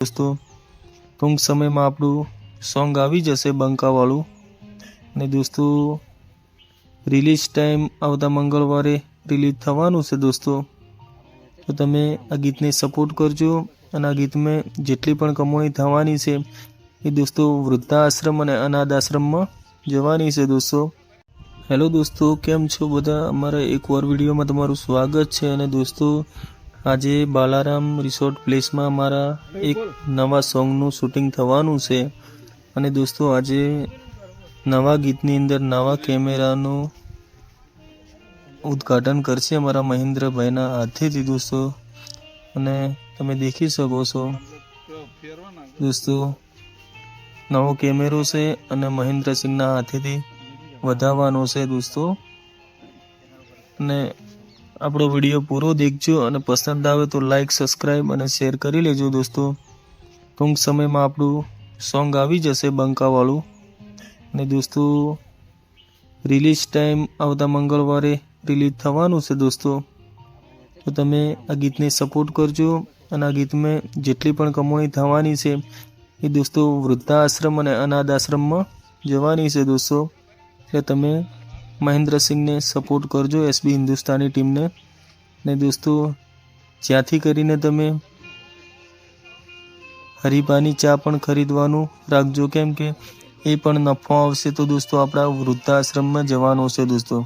दोस्तों टूंक समय में आपणुं सॉन्ग आवी जशे बंकावाळुं ने दोस्तों रिलीज टाइम आवता मंगळवारे रिलीज थवानुं छे दोस्तों। तो तमे आ गीतने सपोर्ट करजो अने आ गीत में जेटली पण कमाणी थवानी छे ए दोस्तों वृद्धाश्रम अने अनाथ आश्रम में जवानी छे दोस्तों। हेलो दोस्तों, केम छो बधा? अमारा एक और विडियो में तमारुं स्वागत छे। अने दोस्तों आजे बालाराम रिसोर्ट प्लेस में अमारा एक नवा सॉन्गनुं शूटिंग थवानुं छे। अने दोस्तों आजे नवा गीतनी अंदर नवा केमेरानुं उद्घाटन करशे अमारा महेंद्र भाईना हाथेथी दोस्तों। अने तमे देखी शको छो दोस्तों नवो केमेरो छे अने महेंद्र सिंहना हाथेथी वधाववानो छे दोस्तों। अने आपणो विडियो पूरो देखजो अने पसंद आवे तो लाइक सब्सक्राइब अने शेर करी लेजो दोस्तों। टूंक समय में आपणुं सॉन्ग आवी जशे बंकावाळुं ने दोस्तों रिलीज टाइम आवता मंगळवारे रिलीज थवानुं छे दोस्तों। तो तमे आ गीतने सपोर्ट करजो अने आ गीत में जेटली पण कमाणी थवानी छे ए दोस्तों वृद्धाश्रम अने अनाथ आश्रम में जवानी छे दोस्तों। એટલે તમે મહેન્દ્ર સિંહને સપોર્ટ કરજો, એસબી હિન્દુસ્તાની ટીમને ને દોસ્તો જ્યાંથી કરીને તમે હરીબાની ચા પણ ખરીદવાનું રાખજો, કેમ કે એ પણ નફો આવશે તો દોસ્તો આપણા વૃદ્ધાશ્રમમાં જવાનું છે દોસ્તો।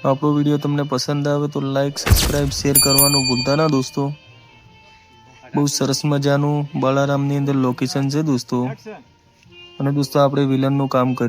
આપણો વિડીયો તમને પસંદ આવે તો લાઈક સબસ્ક્રાઈબ શેર કરવાનું ભૂલતા ના દોસ્તો। બહુ સરસ મજાનું બાલારામની અંદર લોકેશન છે દોસ્તો। અને દોસ્તો આપણે વિલનનું કામ કર્યું।